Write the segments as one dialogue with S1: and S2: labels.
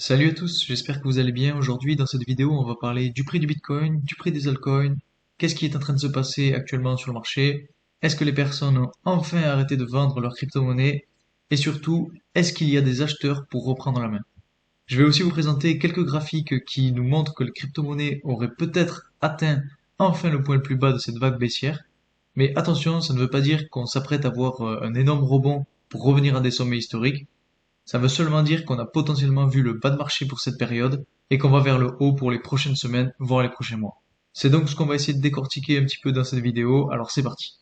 S1: Salut à tous, j'espère que vous allez bien. Aujourd'hui, dans cette vidéo, on va parler du prix du Bitcoin, du prix des altcoins, qu'est-ce qui est en train de se passer actuellement sur le marché, est-ce que les personnes ont enfin arrêté de vendre leurs crypto-monnaies, et surtout, est-ce qu'il y a des acheteurs pour reprendre la main. Je vais aussi vous présenter quelques graphiques qui nous montrent que les crypto-monnaies auraient peut-être atteint enfin le point le plus bas de cette vague baissière. Mais attention, ça ne veut pas dire qu'on s'apprête à voir un énorme rebond pour revenir à des sommets historiques. Ça veut seulement dire qu'on a potentiellement vu le bas de marché pour cette période et qu'on va vers le haut pour les prochaines semaines, voire les prochains mois. C'est donc ce qu'on va essayer de décortiquer un petit peu dans cette vidéo, alors c'est parti.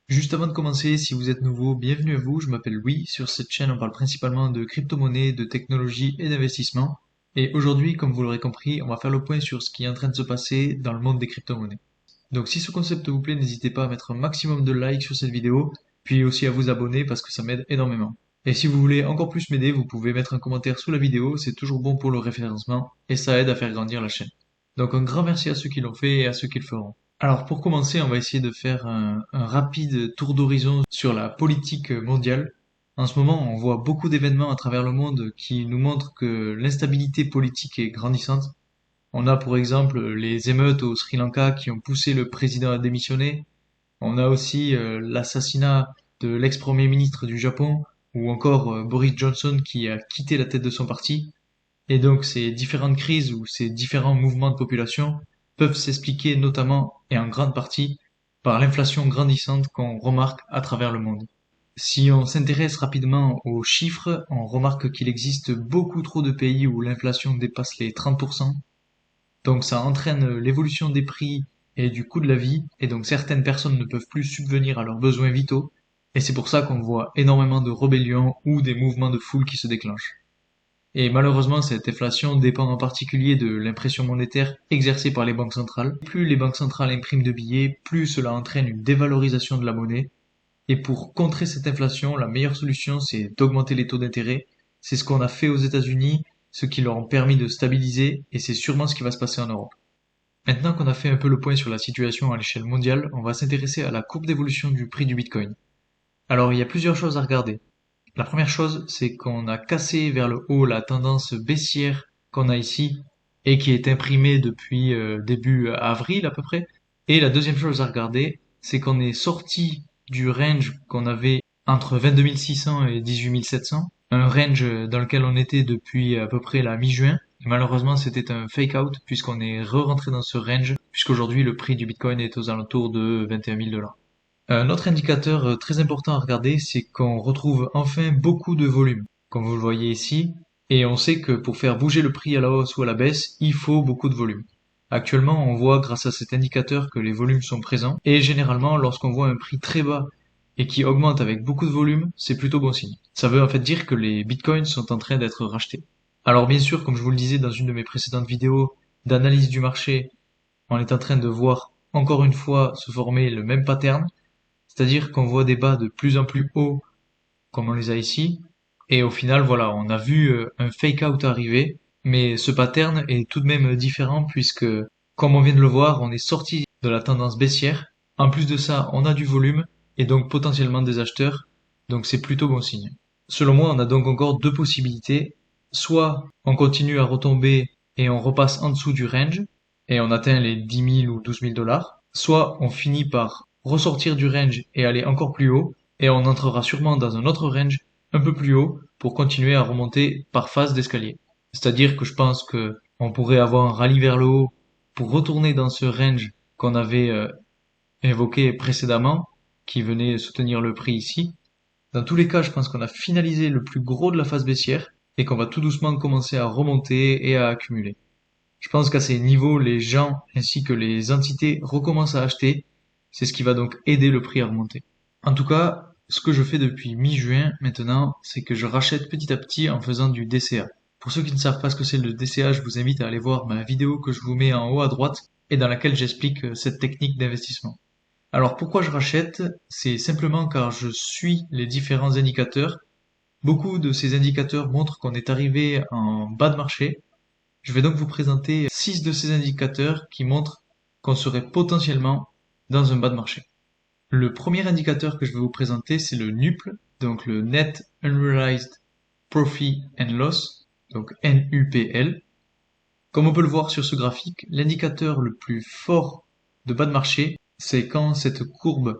S1: Juste avant de commencer, si vous êtes nouveau, bienvenue à vous, je m'appelle Louis. Sur cette chaîne, on parle principalement de crypto-monnaies, de technologie et d'investissement. Et aujourd'hui, comme vous l'aurez compris, on va faire le point sur ce qui est en train de se passer dans le monde des crypto-monnaies. Donc si ce concept vous plaît, n'hésitez pas à mettre un maximum de likes sur cette vidéo, puis aussi à vous abonner parce que ça m'aide énormément. Et si vous voulez encore plus m'aider, vous pouvez mettre un commentaire sous la vidéo, c'est toujours bon pour le référencement, et ça aide à faire grandir la chaîne. Donc un grand merci à ceux qui l'ont fait et à ceux qui le feront. Alors pour commencer, on va essayer de faire un rapide tour d'horizon sur la politique mondiale. En ce moment, on voit beaucoup d'événements à travers le monde qui nous montrent que l'instabilité politique est grandissante. On a pour exemple les émeutes au Sri Lanka qui ont poussé le président à démissionner. On a aussi l'assassinat de l'ex-premier ministre du Japon, ou encore Boris Johnson qui a quitté la tête de son parti. Et donc ces différentes crises ou ces différents mouvements de population peuvent s'expliquer notamment et en grande partie par l'inflation grandissante qu'on remarque à travers le monde. Si on s'intéresse rapidement aux chiffres, on remarque qu'il existe beaucoup trop de pays où l'inflation dépasse les 30%. Donc ça entraîne l'évolution des prix et du coût de la vie, et donc certaines personnes ne peuvent plus subvenir à leurs besoins vitaux, et c'est pour ça qu'on voit énormément de rébellions ou des mouvements de foule qui se déclenchent. Et malheureusement, cette inflation dépend en particulier de l'impression monétaire exercée par les banques centrales. Plus les banques centrales impriment de billets, plus cela entraîne une dévalorisation de la monnaie. Et pour contrer cette inflation, la meilleure solution, c'est d'augmenter les taux d'intérêt. C'est ce qu'on a fait aux États-Unis, ce qui leur a permis de stabiliser, et c'est sûrement ce qui va se passer en Europe. Maintenant qu'on a fait un peu le point sur la situation à l'échelle mondiale, on va s'intéresser à la courbe d'évolution du prix du Bitcoin. Alors il y a plusieurs choses à regarder. La première chose, c'est qu'on a cassé vers le haut la tendance baissière qu'on a ici et qui est imprimée depuis début avril à peu près. Et la deuxième chose à regarder, c'est qu'on est sorti du range qu'on avait entre 22 600 et 18 700, un range dans lequel on était depuis à peu près la mi-juin. Et malheureusement, c'était un fake out puisqu'on est re-rentré dans ce range, puisqu'aujourd'hui le prix du Bitcoin est aux alentours de 21 000 $. Un autre indicateur très important à regarder, c'est qu'on retrouve enfin beaucoup de volume, comme vous le voyez ici, et on sait que pour faire bouger le prix à la hausse ou à la baisse, il faut beaucoup de volume. Actuellement, on voit grâce à cet indicateur que les volumes sont présents, et généralement, lorsqu'on voit un prix très bas et qui augmente avec beaucoup de volume, c'est plutôt bon signe. Ça veut en fait dire que les bitcoins sont en train d'être rachetés. Alors bien sûr, comme je vous le disais dans une de mes précédentes vidéos d'analyse du marché, on est en train de voir encore une fois se former le même pattern, c'est-à-dire qu'on voit des bas de plus en plus hauts, comme on les a ici, et au final, voilà, on a vu un fake out arriver, mais ce pattern est tout de même différent puisque, comme on vient de le voir, on est sorti de la tendance baissière. En plus de ça, on a du volume et donc potentiellement des acheteurs, donc c'est plutôt bon signe. Selon moi, on a donc encore deux possibilités. Soit on continue à retomber et on repasse en dessous du range et on atteint les 10 000 ou 12 000 $. Soit on finit par ressortir du range et aller encore plus haut et on entrera sûrement dans un autre range un peu plus haut pour continuer à remonter par phase d'escalier. C'est-à-dire que je pense que on pourrait avoir un rallye vers le haut pour retourner dans ce range qu'on avait évoqué précédemment, qui venait soutenir le prix ici. Dans tous les cas, je pense qu'on a finalisé le plus gros de la phase baissière et qu'on va tout doucement commencer à remonter et à accumuler. Je pense qu'à ces niveaux, les gens ainsi que les entités recommencent à acheter. C'est ce qui va donc aider le prix à remonter. En tout cas, ce que je fais depuis mi-juin maintenant, c'est que je rachète petit à petit en faisant du DCA. Pour ceux qui ne savent pas ce que c'est le DCA, je vous invite à aller voir ma vidéo que je vous mets en haut à droite et dans laquelle j'explique cette technique d'investissement. Alors pourquoi je rachète? C'est simplement car je suis les différents indicateurs. Beaucoup de ces indicateurs montrent qu'on est arrivé en bas de marché. Je vais donc vous présenter 6 de ces indicateurs qui montrent qu'on serait potentiellement dans un bas de marché. Le premier indicateur que je vais vous présenter, c'est le NUPL, donc le Net Unrealized Profit and Loss, donc NUPL. Comme on peut le voir sur ce graphique, l'indicateur le plus fort de bas de marché, c'est quand cette courbe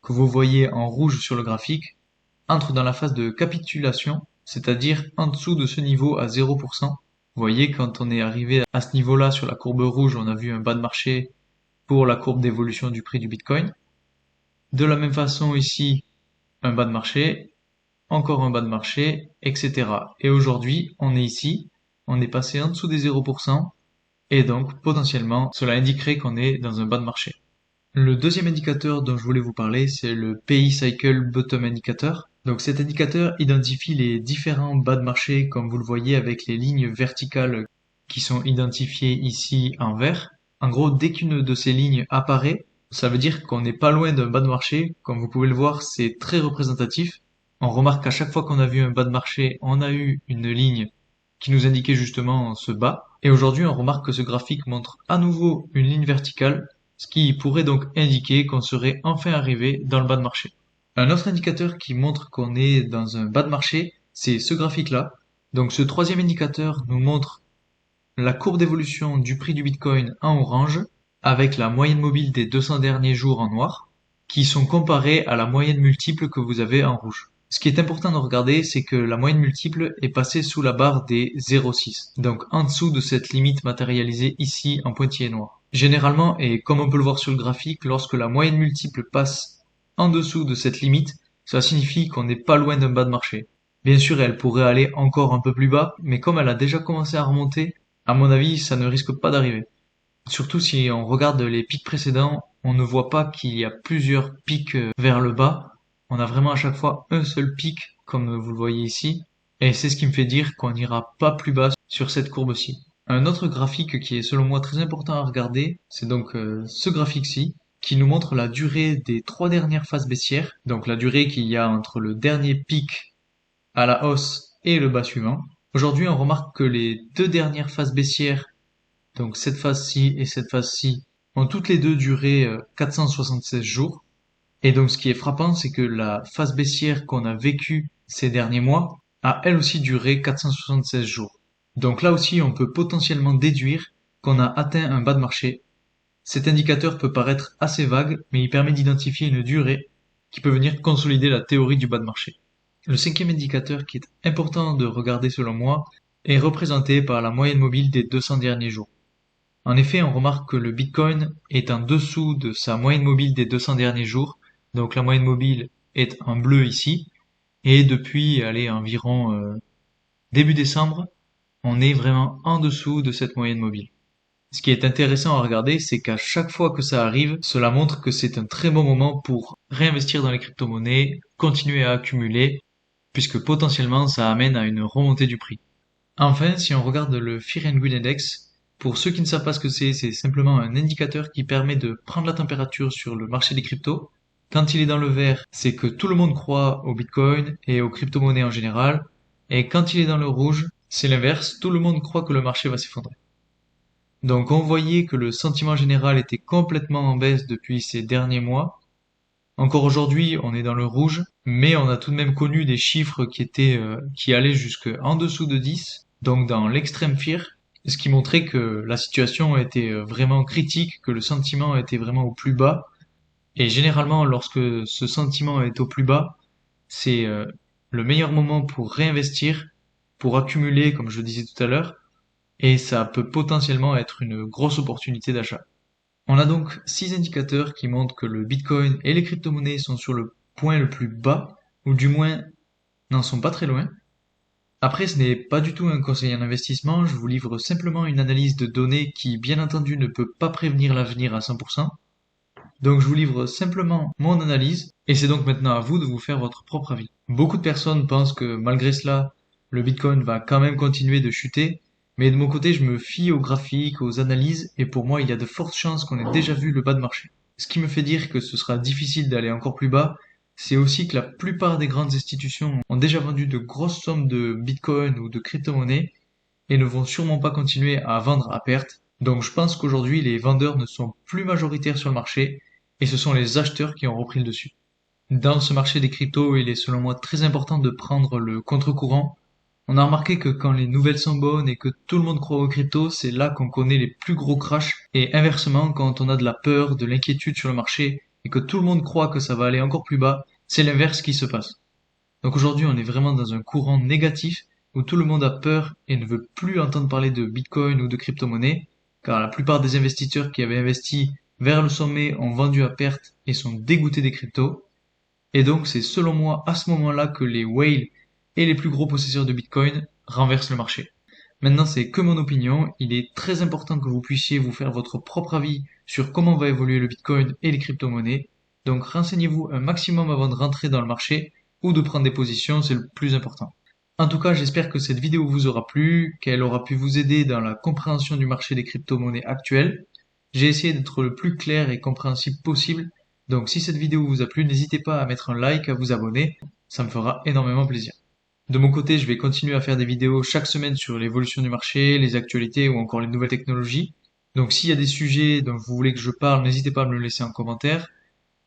S1: que vous voyez en rouge sur le graphique entre dans la phase de capitulation, c'est-à-dire en dessous de ce niveau à 0%. Vous voyez, quand on est arrivé à ce niveau-là sur la courbe rouge, on a vu un bas de marché pour la courbe d'évolution du prix du Bitcoin. De la même façon ici, un bas de marché, encore un bas de marché, etc. Et aujourd'hui, on est ici, on est passé en dessous des 0%, et donc potentiellement, cela indiquerait qu'on est dans un bas de marché. Le deuxième indicateur dont je voulais vous parler, c'est le PI Cycle Bottom Indicator. Donc cet indicateur identifie les différents bas de marché, comme vous le voyez avec les lignes verticales qui sont identifiées ici en vert. En gros, dès qu'une de ces lignes apparaît, ça veut dire qu'on n'est pas loin d'un bas de marché. Comme vous pouvez le voir, c'est très représentatif. On remarque qu'à chaque fois qu'on a vu un bas de marché, on a eu une ligne qui nous indiquait justement ce bas. Et aujourd'hui, on remarque que ce graphique montre à nouveau une ligne verticale, ce qui pourrait donc indiquer qu'on serait enfin arrivé dans le bas de marché. Un autre indicateur qui montre qu'on est dans un bas de marché, c'est ce graphique-là. Donc ce troisième indicateur nous montre la courbe d'évolution du prix du Bitcoin en orange, avec la moyenne mobile des 200 derniers jours en noir, qui sont comparés à la moyenne multiple que vous avez en rouge. Ce qui est important de regarder, c'est que la moyenne multiple est passée sous la barre des 0,6, donc en dessous de cette limite matérialisée ici en pointillé noir. Généralement, et comme on peut le voir sur le graphique, lorsque la moyenne multiple passe en dessous de cette limite, ça signifie qu'on n'est pas loin d'un bas de marché. Bien sûr, elle pourrait aller encore un peu plus bas, mais comme elle a déjà commencé à remonter, à mon avis, ça ne risque pas d'arriver. Surtout si on regarde les pics précédents, on ne voit pas qu'il y a plusieurs pics vers le bas. On a vraiment à chaque fois un seul pic, comme vous le voyez ici. Et c'est ce qui me fait dire qu'on n'ira pas plus bas sur cette courbe-ci. Un autre graphique qui est selon moi très important à regarder, c'est donc ce graphique-ci, qui nous montre la durée des 3 dernières phases baissières, donc la durée qu'il y a entre le dernier pic à la hausse et le bas suivant. Aujourd'hui, on remarque que les 2 dernières phases baissières, donc cette phase-ci et cette phase-ci, ont toutes les deux duré 476 jours. Et donc ce qui est frappant, c'est que la phase baissière qu'on a vécue ces derniers mois a elle aussi duré 476 jours. Donc là aussi, on peut potentiellement déduire qu'on a atteint un bas de marché. Cet indicateur peut paraître assez vague, mais il permet d'identifier une durée qui peut venir consolider la théorie du bas de marché. Le cinquième indicateur qui est important de regarder selon moi est représenté par la moyenne mobile des 200 derniers jours. En effet, on remarque que le Bitcoin est en dessous de sa moyenne mobile des 200 derniers jours. Donc la moyenne mobile est en bleu ici. Et depuis, allez, environ début décembre, on est vraiment en dessous de cette moyenne mobile. Ce qui est intéressant à regarder, c'est qu'à chaque fois que ça arrive, cela montre que c'est un très bon moment pour réinvestir dans les crypto-monnaies, continuer à accumuler, puisque potentiellement ça amène à une remontée du prix. Enfin, si on regarde le Fear and Greed Index, pour ceux qui ne savent pas ce que c'est simplement un indicateur qui permet de prendre la température sur le marché des cryptos. Quand il est dans le vert, c'est que tout le monde croit au Bitcoin et aux crypto-monnaies en général. Et quand il est dans le rouge, c'est l'inverse, tout le monde croit que le marché va s'effondrer. Donc on voyait que le sentiment général était complètement en baisse depuis ces derniers mois. Encore aujourd'hui, on est dans le rouge, mais on a tout de même connu des chiffres qui allaient jusque en dessous de 10, donc dans l'extrême fear, ce qui montrait que la situation était vraiment critique, que le sentiment était vraiment au plus bas. Et généralement, lorsque ce sentiment est au plus bas, c'est le meilleur moment pour réinvestir, pour accumuler, comme je disais tout à l'heure, et ça peut potentiellement être une grosse opportunité d'achat. On a donc 6 indicateurs qui montrent que le Bitcoin et les crypto-monnaies sont sur le point le plus bas, ou du moins n'en sont pas très loin. Après, ce n'est pas du tout un conseil en investissement, je vous livre simplement une analyse de données qui, bien entendu, ne peut pas prévenir l'avenir à 100%. Donc je vous livre simplement mon analyse, et c'est donc maintenant à vous de vous faire votre propre avis. Beaucoup de personnes pensent que malgré cela, le Bitcoin va quand même continuer de chuter, mais de mon côté, je me fie aux graphiques, aux analyses, et pour moi, il y a de fortes chances qu'on ait déjà vu le bas de marché. Ce qui me fait dire que ce sera difficile d'aller encore plus bas, c'est aussi que la plupart des grandes institutions ont déjà vendu de grosses sommes de Bitcoin ou de crypto-monnaies, et ne vont sûrement pas continuer à vendre à perte. Donc je pense qu'aujourd'hui, les vendeurs ne sont plus majoritaires sur le marché, et ce sont les acheteurs qui ont repris le dessus. Dans ce marché des cryptos, il est selon moi très important de prendre le contre-courant. On a remarqué que quand les nouvelles sont bonnes et que tout le monde croit aux cryptos, c'est là qu'on connaît les plus gros crashs. Et inversement, quand on a de la peur, de l'inquiétude sur le marché et que tout le monde croit que ça va aller encore plus bas, c'est l'inverse qui se passe. Donc aujourd'hui, on est vraiment dans un courant négatif où tout le monde a peur et ne veut plus entendre parler de Bitcoin ou de crypto-monnaie, car la plupart des investisseurs qui avaient investi vers le sommet ont vendu à perte et sont dégoûtés des cryptos. Et donc, c'est selon moi à ce moment-là que les whales et les plus gros possesseurs de Bitcoin renversent le marché. Maintenant, c'est que mon opinion. Il est très important que vous puissiez vous faire votre propre avis sur comment va évoluer le Bitcoin et les crypto-monnaies. Donc, renseignez-vous un maximum avant de rentrer dans le marché ou de prendre des positions, c'est le plus important. En tout cas, j'espère que cette vidéo vous aura plu, qu'elle aura pu vous aider dans la compréhension du marché des crypto-monnaies actuelles. J'ai essayé d'être le plus clair et compréhensible possible. Donc si cette vidéo vous a plu, n'hésitez pas à mettre un like, à vous abonner, ça me fera énormément plaisir. De mon côté, je vais continuer à faire des vidéos chaque semaine sur l'évolution du marché, les actualités ou encore les nouvelles technologies. Donc s'il y a des sujets dont vous voulez que je parle, n'hésitez pas à me le laisser en commentaire.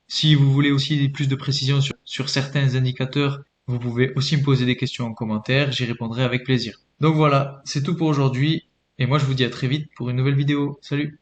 S1: Si vous voulez aussi plus de précision sur certains indicateurs, vous pouvez aussi me poser des questions en commentaire, j'y répondrai avec plaisir. Donc voilà, c'est tout pour aujourd'hui, et moi je vous dis à très vite pour une nouvelle vidéo. Salut!